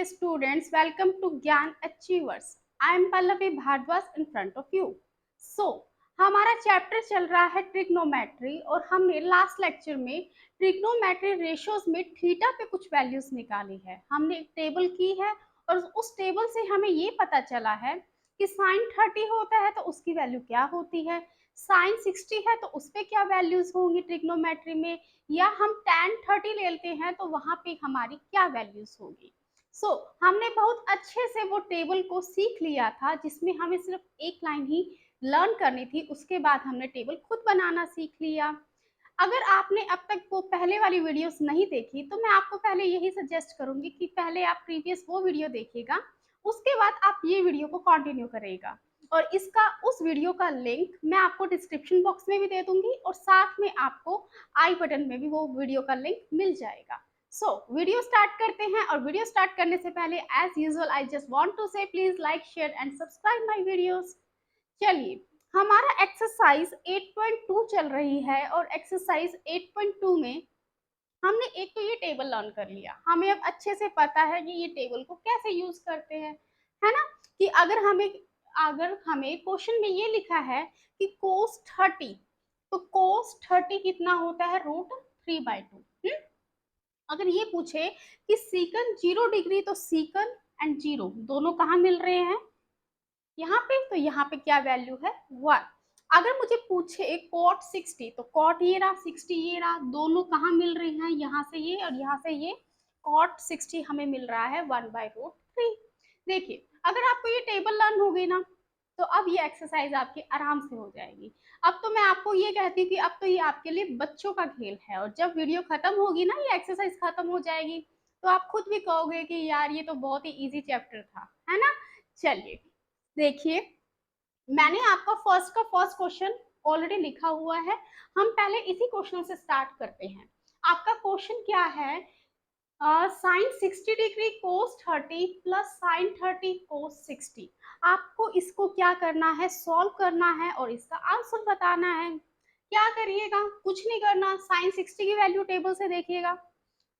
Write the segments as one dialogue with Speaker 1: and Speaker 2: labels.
Speaker 1: dear students, welcome to Gyan Achievers. I am Pallavi Bhardwaj in front of you. So, हमारा chapter चल रहा है trigonometry और हमने लास्ट लेक्चर में ट्रिग्नोमेट्री रेशियोज में थीटा पे कुछ वैल्यूज निकाली है। हमने एक टेबल की है और उस टेबल से हमें ये पता चला है कि साइन 30 होता है तो उसकी वैल्यू क्या होती है, साइन 60 है तो उस पर क्या वैल्यूज होंगी ट्रिग्नोमेट्री में, या हम tan 30 लेते हैं तो वहां पे हमारी क्या वैल्यूज होगी। हमने बहुत अच्छे से वो टेबल को सीख लिया था जिसमें हमें सिर्फ एक लाइन ही लर्न करनी थी, उसके बाद हमने टेबल खुद बनाना सीख लिया। अगर आपने अब तक वो पहले वाली वीडियोस नहीं देखी तो मैं आपको पहले यही सजेस्ट करूंगी कि पहले आप प्रीवियस वो वीडियो देखिएगा, उसके बाद आप ये वीडियो को कंटिन्यू करेगा। और इसका उस वीडियो का लिंक मैं आपको डिस्क्रिप्शन बॉक्स में भी दे दूंगी और साथ में आपको आई बटन में भी वो वीडियो का लिंक मिल जाएगा। वीडियो स्टार्ट करते हैं और वीडियो स्टार्ट करने से पहले as usual I just want to say please like share and subscribe my videos. चलिए, हमारा एक्सरसाइज 8.2 चल रही है और एक्सरसाइज 8.2 में हमने एक तो ये टेबल लर्न कर लिया, हमें अब अच्छे से पता है कि ये टेबल को कैसे यूज करते हैं, है ना। कि अगर हमें क्वेश्चन में ये लिखा है कि cos 30, तो cos 30 कितना होता है, √3/2। अगर ये पूछे कि सीकन 0 डिग्री, तो सीकन एंड 0 दोनों कहाँ मिल रहे हैं, यहाँ पे, तो यहाँ पे क्या वैल्यू है, 1। अगर मुझे पूछे cot 60, तो cot ये रहा, 60 ये रहा, दोनों कहाँ मिल रही हैं, यहाँ से ये और यहाँ से ये, cot 60 हमें मिल रहा है 1/√3। देखिए, अगर आपको ये टेबल लर्न हो गई ना, तो अब ये एक्सरसाइज आपकी आराम से हो जाएगी। अब तो मैं आपको ये कहती हूँ कि अब तो ये आपके लिए बच्चों का खेल है, और जब वीडियो खत्म होगी ना, ये एक्सरसाइज खत्म हो जाएगी, तो आप खुद भी कहोगे कि यार ये तो बहुत ही इजी चैप्टर था, है ना। चलिए देखिए, मैंने आपका फर्स्ट क्वेश्चन ऑलरेडी लिखा हुआ है, हम पहले इसी क्वेश्चन से स्टार्ट करते हैं। आपका क्वेश्चन क्या है, sine 60 degree cos 30 plus sine 30 cos 60। आपको इसको क्या करना है, सॉल्व करना है और इसका आंसर बताना है। क्या करिएगा, कुछ नहीं करना, साइन 60 की वैल्यू टेबल से देखिएगा,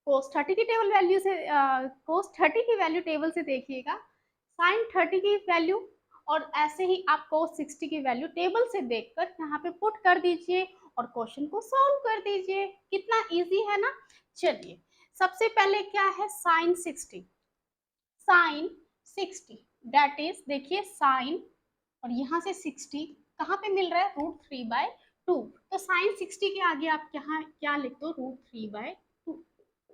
Speaker 1: कोस 30 की टेबल वैल्यू से कोस 30 की वैल्यू टेबल से देखिएगा, साइन 30 की वैल्यू, और ऐसे ही आप कोस 60 की वैल्यू टेबल से देखकर यहाँ पे पुट कर दीजिए और क्वेश्चन को सॉल्व कर दीजिए। कितना इजी है ना। चलिए, सबसे पहले क्या है, साइन 60, साइन 60 दैट इज, देखिए साइन और यहाँ से 60 कहाँ पे मिल रहा है, √3/2। तो साइन 60 के आगे आप यहाँ क्या लिख दो, √3/2।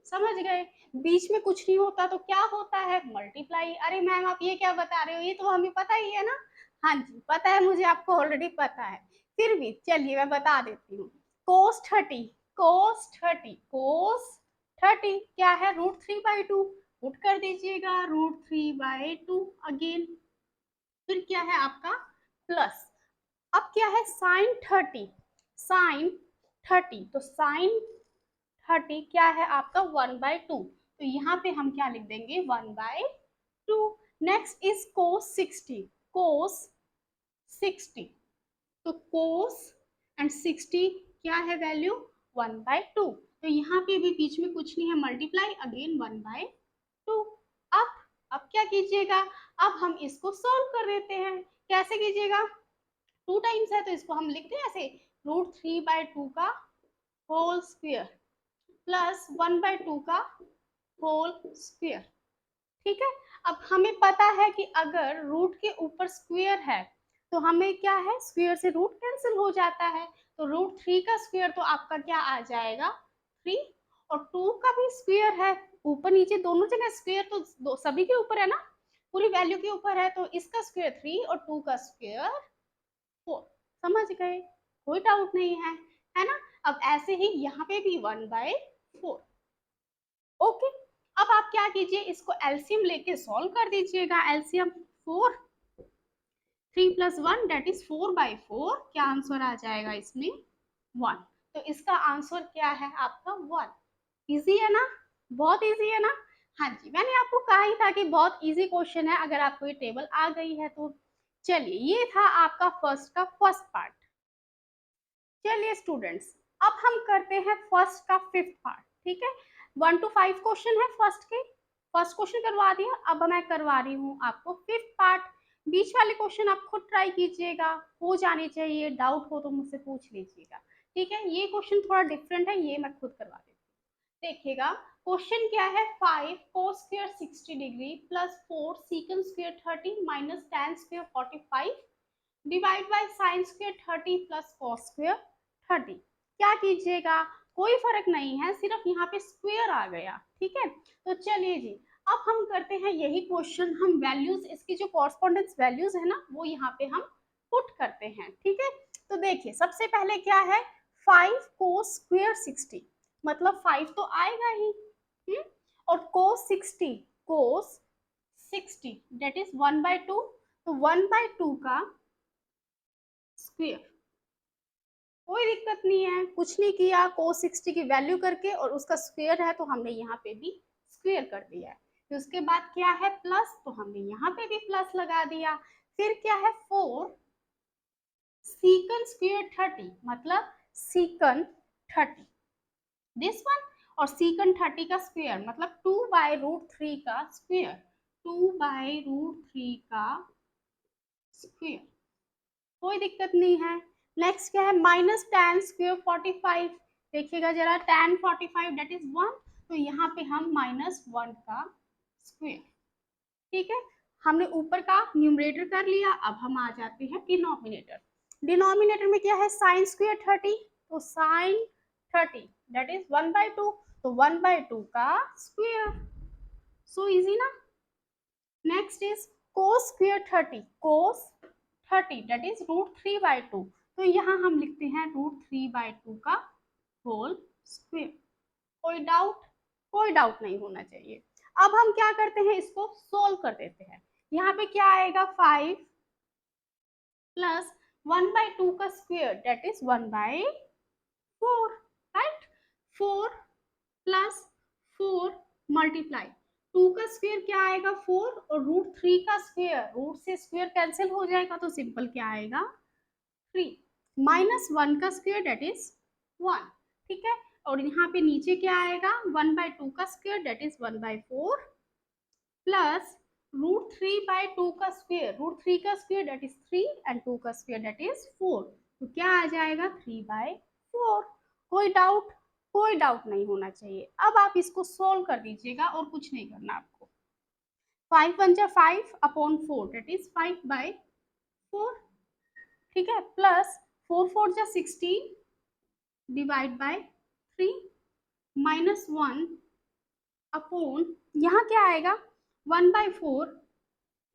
Speaker 1: समझ गए, बीच में कुछ नहीं होता तो क्या होता है, मल्टीप्लाई। अरे मैम आप ये क्या बता रहे हो, ये तो हमें पता ही है ना। हाँ जी पता है, मुझे आपको ऑलरेडी पता है, फिर भी चलिए मैं बता देती हूँ। कोस 30, कोस 30 क्या है, √3/2, पुट कर दीजिएगा √3/2 अगेन। फिर क्या है आपका प्लस, अब क्या है साइन 30, साइन 30 तो साइन 30 क्या है आपका 1/2, तो यहाँ पे हम क्या लिख देंगे, 1/2। नेक्स्ट इज कोस 60, कोस 60, तो कोस एंड 60 क्या है वैल्यू, 1/2। तो यहाँ पे भी बीच में कुछ नहीं है, मल्टीप्लाई अगेन 1/2। अब क्या कीजिएगा, अब हम इसको सॉल्व कर देते हैं। कैसे कीजिएगा, 2 टाइम्स है तो इसको हम लिखते हैं ऐसे, √3/2 का होल स्क्वायर प्लस 1/2 का होल स्क्वायर। ठीक है, अब हमें पता है कि अगर रूट के ऊपर स्क्वायर है तो हमें क्या है, स्क्वायर से रूट कैंसिल हो जाता है, तो √3 का स्क्वायर तो आपका क्या आ जाएगा, 3, और 2 का भी स्क्वायर है, ऊपर नीचे दोनों जगह स्क्वायर तो सभी के ऊपर है ना, पूरी वैल्यू के ऊपर है, तो इसका स्क्वायर 3 और 2 का स्क्वायर 4। समझ गए, कोई डाउट नहीं है ना। अब ऐसे ही यहाँ पे भी 1/4। ओके, अब आप क्या कीजिए, इसको एलसीएम लेके सॉल्व कर दीजिएगा। LCM 4, 3 + 1 that is 4/4। क्या आंसर आ जाएगा इसमें, 1। तो इसका आंसर क्या है आपका 1। इजी है ना, बहुत इजी है ना। हाँ जी, मैंने आपको कहा ही था कि बहुत इजी क्वेश्चन है, अगर आपको ये टेबल आ गई है तो। चलिए, ये था आपका फर्स्ट पार्ट। चलिए स्टूडेंट्स, अब हम करते हैं फर्स्ट का 5th पार्ट। ठीक है, 1 to 5 क्वेश्चन है फर्स्ट के। फर्स्ट क्वेश्चन करवा दिया, अब मैं करवा रही हूँ आपको फिफ्थ पार्ट। बीच वाले क्वेश्चन आप खुद ट्राई कीजिएगा, हो जाने चाहिए, डाउट हो तो मुझसे पूछ लीजिएगा, ठीक है। ये क्वेश्चन थोड़ा डिफरेंट है, ये मैं खुद करवा देती हूँ। देखिएगा क्वेश्चन क्या है, 5 cos square 60 degree plus 4 secant square 30 minus tan square 45 divide by sine square 30 plus cos square 30। क्या कीजिएगा, कोई फर्क नहीं है, सिर्फ यहाँ पे स्क्वायर आ गया, ठीक है। तो चलिए जी, अब हम करते हैं यही क्वेश्चन, हम वैल्यूज, इसकी जो कॉरस्पॉन्डेंस वैल्यूज है ना, वो यहाँ पे हम पुट करते हैं, ठीक है। तो देखिए सबसे पहले क्या है, 5 cos स्क्वायर 60, मतलब 5 तो आएगा ही, और cos 60, cos 60 दैट इज 1/2, तो 1/2 का स्क्वायर, कोई दिक्कत नहीं है, कुछ नहीं किया, cos 60 की वैल्यू करके और उसका स्क्वायर है तो हमने यहाँ पे भी स्क्वायर कर दिया है। फिर उसके बाद क्या है, प्लस, तो हमने यहाँ पे भी प्लस लगा दिया। फिर क्या है, 4 secant स्क्वायर 30, मतलब secant 30 दिस वन, और secant 30 का स्क्वायर मतलब 2/√3 का स्क्वायर, 2/√3 का स्क्वायर, कोई दिक्कत नहीं है। नेक्स्ट क्या है, माइनस tan स्क्वायर 45, देखिएगा जरा, tan 45 डेट इज 1, तो यहाँ पे हम -1 का स्क्वायर, ठीक है। हमने ऊपर का न्यूमरेटर कर लिया, अब हम आ जाते हैं डिनोमिनेटर। डिनोमिनेटर में क्या है, साइन स्क्वायर 30, तो साइन 30 डेट इज 1/2, तो 1/2 का स्क्वायर, सो इजी ना। Next is cos square 30, cos 30 that is √3/2, तो यहाँ हम लिखते हैं √3/2 का होल स्क्वायर। कोई डाउट, कोई डाउट नहीं होना चाहिए। अब हम क्या करते हैं, इसको सोल्व कर देते हैं। यहाँ पे क्या आएगा, 5 प्लस 1/2 का square that is 1/4, right. 4 plus 4 multiply, 2 का स्क्वायर क्या आएगा, 4, और √3 का स्क्वायर, रूट से स्क्वायर कैंसिल हो जाएगा तो सिंपल क्या आएगा, 3, -1 का स्क्वायर डेट इज 1, ठीक है। और यहाँ पे नीचे क्या आएगा, 1/2 का स्क्वायर डेट इज 1/4 प्लस √3/2 का स्क्वायर, √3 का स्क्वायर डेट इज 3 एंड 2 का स्क्वायर डेट इज 4, तो क्या आ जाएगा, 3/4। कोई डाउट, कोई डाउट नहीं होना चाहिए। अब आप इसको सोल्व कर दीजिएगा और कुछ नहीं करना आपको। 5 1 जा 5 अपॉन 4 डेट इज 5/4, ठीक है, प्लस 4 4 जा 16 डिवाइड बाय 3 -1 अपॉन, यहाँ क्या आएगा, 1/4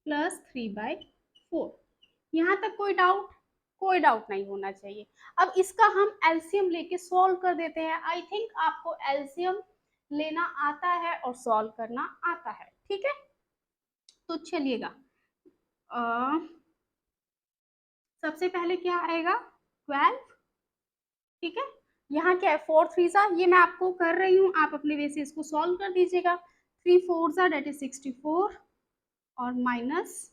Speaker 1: प्लस 3/4। यहाँ तक कोई डाउट, कोई डाउट नहीं होना चाहिए। अब इसका हम एलसीएम लेके सॉल्व कर देते हैं। आई थिंक आपको एलसीएम लेना आता है और सॉल्व करना आता है, ठीक है। तो चलिएगा, सबसे पहले क्या आएगा, 12, ठीक है। यहाँ क्या है, 4 3 सा, ये मैं आपको कर रही हूँ, आप अपने वे से इसको सॉल्व कर दीजिएगा। 3 4 सा डेट इज 64 और -12,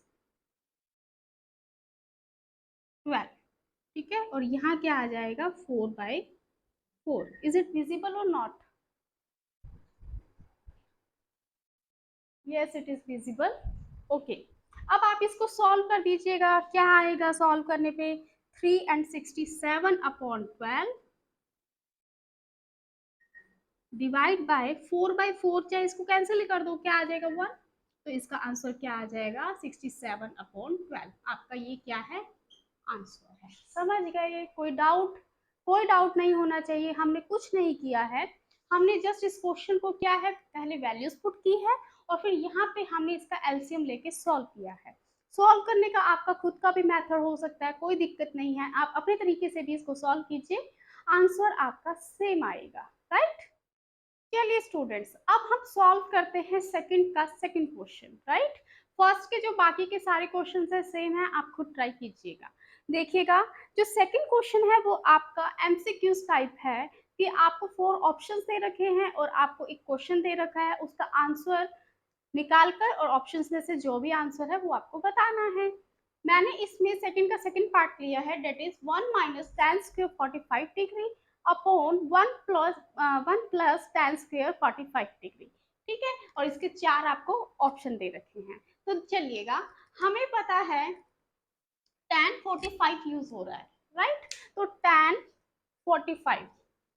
Speaker 1: ठीक है। और यहाँ क्या आ जाएगा, 4/4। इज इट विजिबल और not, yes it is visible, okay. अब आप इसको सॉल्व कर दीजिएगा, क्या आएगा सॉल्व करने पे, 3 and 67 अपॉन 12 डिवाइड बाय 4/4, चाहे इसको कैंसिल कर दो, क्या आ जाएगा, 1, तो इसका आंसर क्या आ जाएगा, 67 अपॉन 12। आपका ये क्या है, आंसर है। समझ गए, कोई डाउट, कोई डाउट नहीं होना चाहिए। हमने कुछ नहीं किया है, हमने जस्ट इस क्वेश्चन को क्या है, पहले वैल्यूज पुट की है और फिर यहाँ पे हमने इसका एलसीएम लेके सॉल्व किया है। सॉल्व करने का आपका खुद का भी मेथड हो सकता है, कोई दिक्कत नहीं है, आप अपने तरीके से भी इसको सॉल्व कीजिए, आंसर आपका सेम आएगा, राइट। चलिए स्टूडेंट्स, अब हम सॉल्व करते हैं सेकंड का सेकंड क्वेश्चन, राइट। फर्स्ट के जो बाकी के सारे क्वेश्चन है सेम है, आप खुद ट्राई कीजिएगा। देखिएगा जो सेकंड क्वेश्चन है वो आपका एमसीक्यूज टाइप है, कि आपको 4 ऑप्शंस दे रखे हैं और आपको एक क्वेश्चन दे रखा है, उसका आंसर निकालकर और ऑप्शंस में से जो भी आंसर है वो आपको बताना है। मैंने इसमें सेकंड का सेकंड पार्ट लिया है, that is 1 - tan square 45 degree upon 1 plus tan square 45 degree, ठीक है, और इसके 4 आपको ऑप्शन दे रखे हैं। तो चलिएगा, हमें पता है tan 45 यूज हो रहा है, राइट? तो tan 45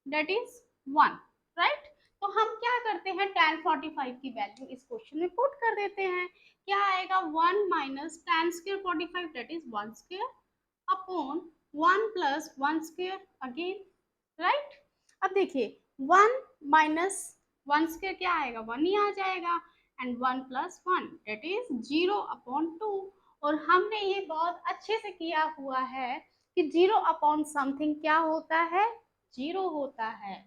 Speaker 1: दैट इज 1, राइट? तो हम क्या करते हैं, tan 45 की वैल्यू इस क्वेश्चन में पुट कर देते हैं। क्या आएगा, 1 minus tan square 45 that is 1 square upon 1 plus 1 square again, right? अब देखिए 1 माइनस 1 स्क्वायर क्या आएगा, 1 ही आ जाएगा, and 1 plus 1 that is 0 upon 2। और हमने ये बहुत अच्छे से किया हुआ है कि 0 अपॉन समथिंग क्या होता है, 0 होता है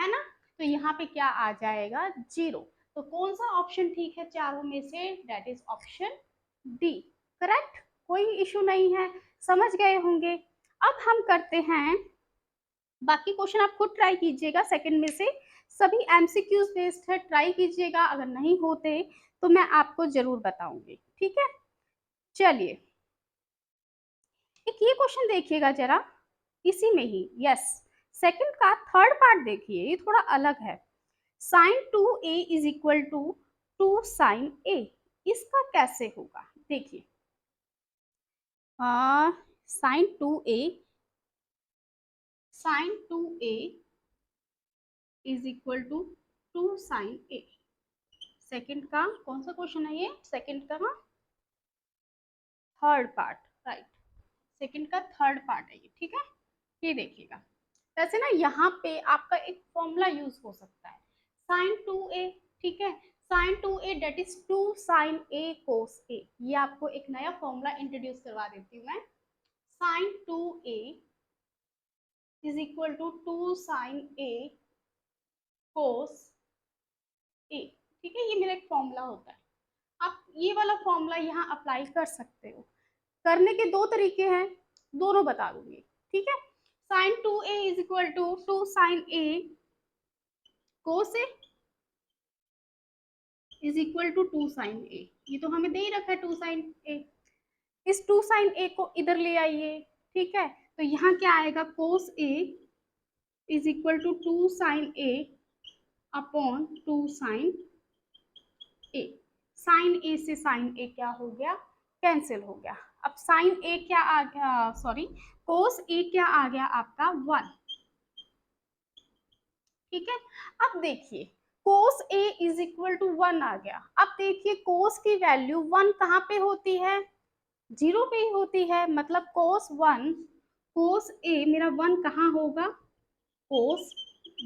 Speaker 1: ना? तो यहाँ पे क्या आ जाएगा, 0। तो कौन सा ऑप्शन ठीक है चारों में से, that is option D, correct. कोई इशू नहीं है, समझ गए होंगे। अब हम करते हैं बाकी क्वेश्चन, आप खुद ट्राई कीजिएगा, सेकंड में से सभी एमसीक्यूज बेस्ड है, ट्राई कीजिएगा, अगर नहीं होते तो मैं आपको जरूर बताऊंगी, ठीक है? चलिए, एक ये क्वेश्चन देखिएगा जरा, इसी में ही, यस, सेकंड का थर्ड पार्ट देखिए, ये थोड़ा अलग है। Sine 2a is equal to 2 sine a, इसका कैसे होगा, देखिए sine 2a, sine 2a is equal to 2 sine a। Second का कौन सा क्वेश्चन है ये, सेकंड का थर्ड पार्ट, राइट? सेकंड का थर्ड पार्ट है ये, ठीक है? ये देखिएगा, वैसे ना यहाँ पे आपका एक फॉर्मूला यूज हो सकता है, साइन 2a, ठीक है? Sine 2a that is 2 sine a cos a। ये आपको एक नया फॉर्मूला इंट्रोड्यूस करवा देती हूँ मैं। Sine 2a is equal to 2 sine a cos a, ठीक है? ये मेरा एक फॉर्मूला होता है। आप ये वाला फॉर्मूला यहाँ अप्लाई कर सकते हो। करने के दो तरीके हैं, दोनों बता दूंगी, ठीक है? Sine 2a is equal to 2 sine a cos a is equal to 2 sine a। ये तो हमें दे ही रखा है 2 साइन a। इस 2 साइन a को इधर ले आइए, ठीक है? तो यहाँ क्या आएगा, cos a is equal to 2 sine a upon 2 sine a। Sine a से साइन a क्या हो गया, कैंसिल हो गया। अब साइन a क्या आ गया, सॉरी, कोस a क्या आ गया आपका, 1, ठीक है? अब देखिए कोस a इज इक्वल टू 1 आ गया। अब देखिए कोस की वैल्यू 1 कहाँ पे होती है, 0 पे ही होती है, मतलब कोस 1, कोस a मेरा 1 कहाँ होगा, कोस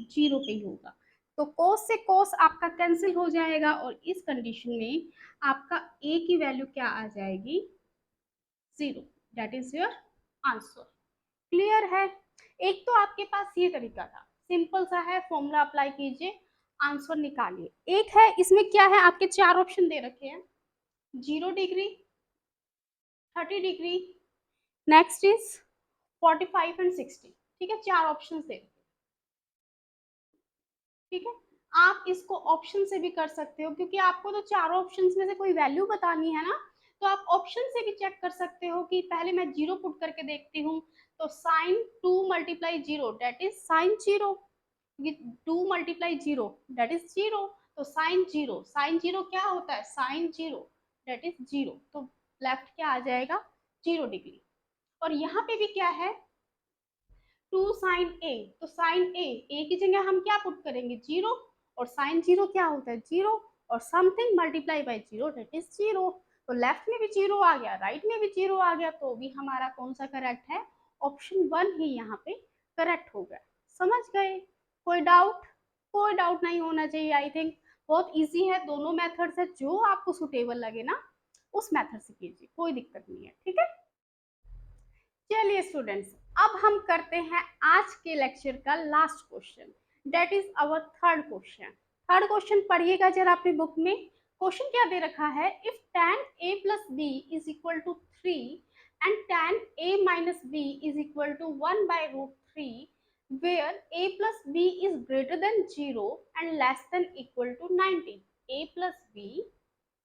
Speaker 1: 0 पे ही होगा। तो कोस से कोस आपका कैंसिल हो जाएगा, और इस कंडीशन में आपका a की वैल्यू क्या आ जाएगी, 0, that is your answer. Clear है? एक तो आपके पास ये तरीका था, सिंपल सा है, फॉर्मूला अप्लाई कीजिए, आंसर निकालिए। एक है, इसमें क्या है, आपके 4 ऑप्शन दे रखे हैं, 0 degree, 30 degree, next is 45 and 60, ठीक है? 4 ऑप्शन दे रखे, ठीक है? आप इसको ऑप्शन से भी कर सकते हो, क्योंकि आपको तो चारों ऑप्शन में से कोई वैल्यू बतानी है ना, तो आप ऑप्शन से भी चेक कर सकते हो कि पहले मैं 0 पुट करके देखती हूँ। तो sine 2 multiply 0 that is sine 0, 2 multiply 0 that is 0। तो साइन 0, साइन 0 क्या होता है, साइन 0 दैट इज 0। तो लेफ्ट क्या आ जाएगा, 0 डिग्री। और यहाँ पे भी क्या है, 2 साइन ए, तो साइन ए की जगह हम क्या पुट करेंगे, 0, और साइन 0 क्या होता है, 0, और something multiply by 0 that is 0। तो लेफ्ट में भी 0 आ गया, राइट में भी 0 आ गया, तो भी हमारा कौन सा करेक्ट है, ऑप्शन 1 ही यहाँ पे करेक्ट हो गया। समझ गए? कोई डाउट? कोई डाउट नहीं होना चाहिए, आई थिंक बहुत इजी है, दोनों मेथड है, जो आपको सुटेबल लगे ना उस मेथड से कीजिए, कोई दिक्कत नहीं है, ठीक है? चलिए स्टूडेंट्स, अब हम करते हैं आज के लेक्चर का last question, that is our third question. Third question पढ़िएगा जरा अपनी बुक में। क्वेश्चन क्या दे रखा है, if tan a plus b is equal to 3 and tan a minus b is equal to 1 by root 3, where a plus b is greater than 0 and less than equal to 90, a plus b,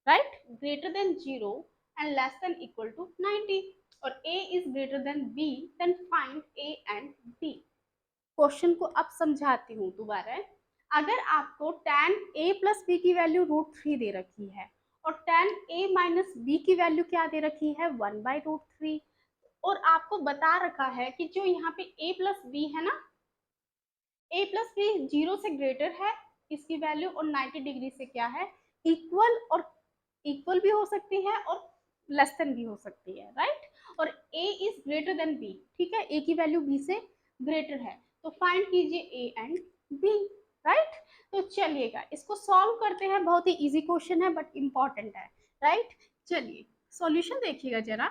Speaker 1: right, greater than 0 and less than equal to 90, और a is greater than b, then find a and b। Question को अब समझाती हूँ दोबारा। अगर आपको tan a plus B की value √3 दे रखी है और tan a माइनस बी की वैल्यू क्या दे रखी है 1/√3, और आपको बता रखा है कि जो यहाँ पे a प्लस बी है ना, a प्लस बी 0 से ग्रेटर है इसकी वैल्यू, और 90 डिग्री से क्या है इक्वल, और इक्वल भी हो सकती है और लेस देन भी हो सकती है, राइट। और a is greater than b, ठीक है, a की वैल्यू b से ग्रेटर है, तो फाइंड कीजिए a एंड b, राइट। तो चलिएगा इसको सॉल्व करते हैं, बहुत ही इजी क्वेश्चन है बट इम्पॉर्टेंट है, राइट। चलिए सॉल्यूशन देखिएगा जरा,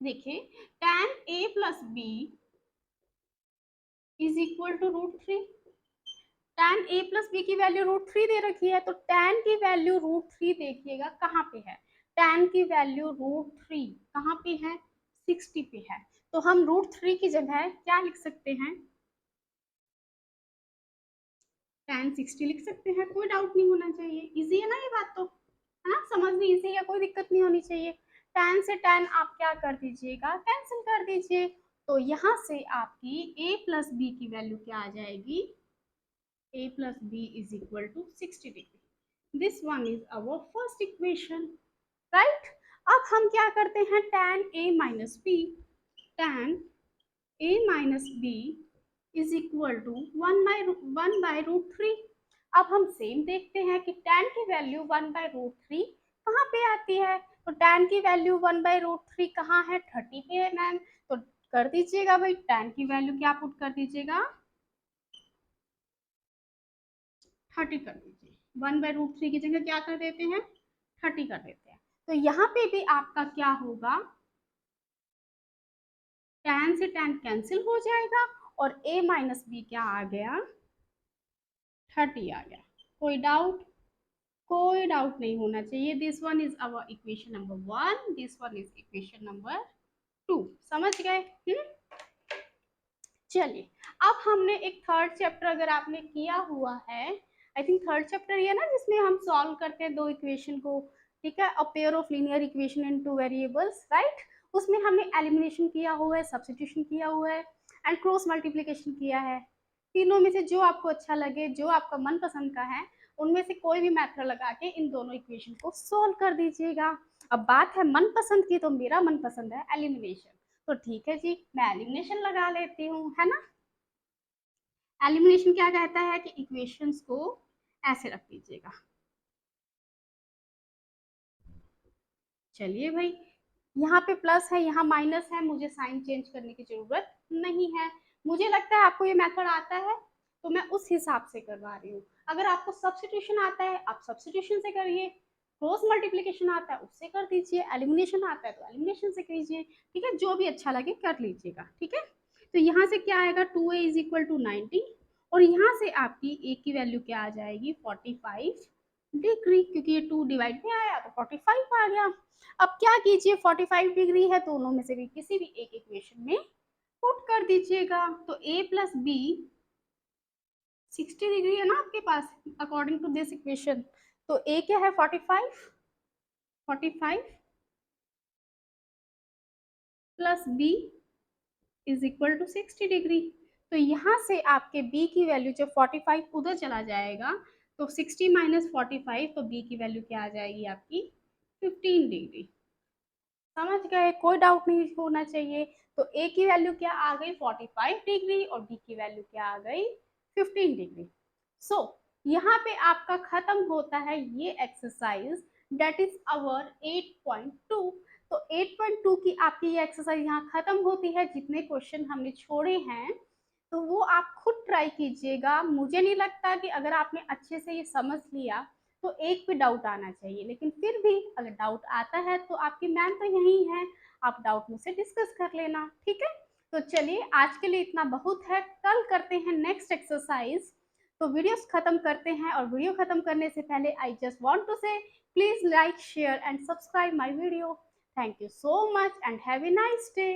Speaker 1: देखिए tan a plus b is equal to √3, tan a plus B की वैल्यू √3 दे रखी है, तो tan की वैल्यू √3 देखिएगा कहाँ पे है, tan की वैल्यू √3 कहाँ पे है 60 पे है, तो हम √3 की जगह क्या लिख सकते हैं tan 60 लिख सकते हैं, कोई डाउट नहीं होना चाहिए, इजी है ना ये बात, तो है ना, समझनी इजी है, कोई दिक्कत नहीं होनी चाहिए। tan से tan आप क्या कर दीजिएगा कैंसिल कर दीजिए, तो यहाँ से आपकी a प्लस बी की वैल्यू क्या आ जाएगी, a plus b is equal to 60 degree. This one is our first equation, right? अब हम क्या करते हैं tan a minus b, tan a minus b is equal to 1/√3। अब हम सेम देखते हैं कि tan की वैल्यू 1/√3 कहाँ पे आती है, तो tan की वैल्यू 1/√3 कहाँ है 30 पे है मैम, तो कर दीजिएगा भाई tan की वैल्यू क्या पुट कर दीजिएगा 30 कर दीजिए, 1/√3 की जगह क्या कर देते हैं 30 कर देते हैं, तो यहाँ पे भी आपका क्या होगा tan से tan कैंसिल हो जाएगा और a माइनस बी क्या आ गया 30 आ गया, कोई डाउट, कोई डाउट नहीं होना चाहिए। This one is our equation number 1, this one is equation number 2, समझ गए। चलिए अब हमने एक थर्ड चैप्टर अगर आपने किया हुआ है, आई थिंक थर्ड चैप्टर ये ना जिसमें हम सॉल्व करते हैं दो इक्वेशन को, ठीक है, a pair of linear equation in two variables, right, उसमें हमने एलिमिनेशन किया हुआ है, सब्स्टिट्यूशन किया हुआ है एंड क्रॉस मल्टीप्लिकेशन किया है। तीनों में से जो आपको अच्छा लगे, जो आपका मनपसंद का है, उनमें से कोई भी मेथड लगा के इन दोनों इक्वेशन को सोल्व कर दीजिएगा। अब बात है मनपसंद की, तो मेरा मनपसंद है एलिमिनेशन, तो ठीक है जी मैं एलिमिनेशन लगा लेती हूँ, है ना। एलिमिनेशन क्या कहता है कि इक्वेशंस को ऐसे रख दीजिएगा, चलिए भाई यहाँ पे प्लस है यहाँ माइनस है, मुझे साइन चेंज करने की जरूरत नहीं है, मुझे लगता है आपको ये मेथड आता है तो मैं उस हिसाब से करवा रही हूँ। अगर आपको सब्स्टिट्यूशन आता है आप सब्स्टिट्यूशन से करिए, क्रॉस मल्टीप्लिकेशन आता है उससे कर दीजिए, एलिमिनेशन आता है तो एलिमिनेशन से कीजिए, ठीक है, जो भी अच्छा लगे कर लीजिएगा, ठीक है। तो यहाँ से क्या आएगा 2a इज इक्वल टू 90, और यहाँ से आपकी a की वैल्यू क्या आ जाएगी 45 डिग्री, क्योंकि ये 2 डिवाइड में आया तो 45 आ गया। अब क्या कीजिए 45 डिग्री है, दोनों में से भी किसी भी एक इक्वेशन में पुट कर दीजिएगा, तो a प्लस बी 60 डिग्री है ना आपके पास अकॉर्डिंग टू दिस इक्वेशन, तो a क्या है 45 plus b is equal to 60 degree, तो यहाँ से आपके b की वैल्यू जब 45 उधर चला जाएगा तो 60 माइनस 45, तो b की वैल्यू क्या आ जाएगी आपकी 15 डिग्री, समझ गए, कोई डाउट नहीं होना चाहिए। तो a की वैल्यू क्या आ गई 45 डिग्री और b की वैल्यू क्या आ गई 15 डिग्री। सो यहाँ पे आपका खत्म होता है ये एक्सरसाइज, दैट इज अवर 8.2। तो 8.2 की आपकी ये एक्सरसाइज यहाँ खत्म होती है, जितने क्वेश्चन हमने छोड़े हैं तो वो आप खुद ट्राई कीजिएगा। मुझे नहीं लगता कि अगर आपने अच्छे से ये समझ लिया तो एक भी डाउट आना चाहिए, लेकिन फिर भी अगर डाउट आता है तो आपकी मैम तो यही है, आप डाउट मुझसे डिस्कस कर लेना, ठीक है। तो चलिए आज के लिए इतना बहुत है, कल करते हैं नेक्स्ट एक्सरसाइज। तो वीडियोस खत्म करते हैं, और वीडियो खत्म करने से पहले आई just want to say please like share and subscribe my video. Thank you so much and have a nice day.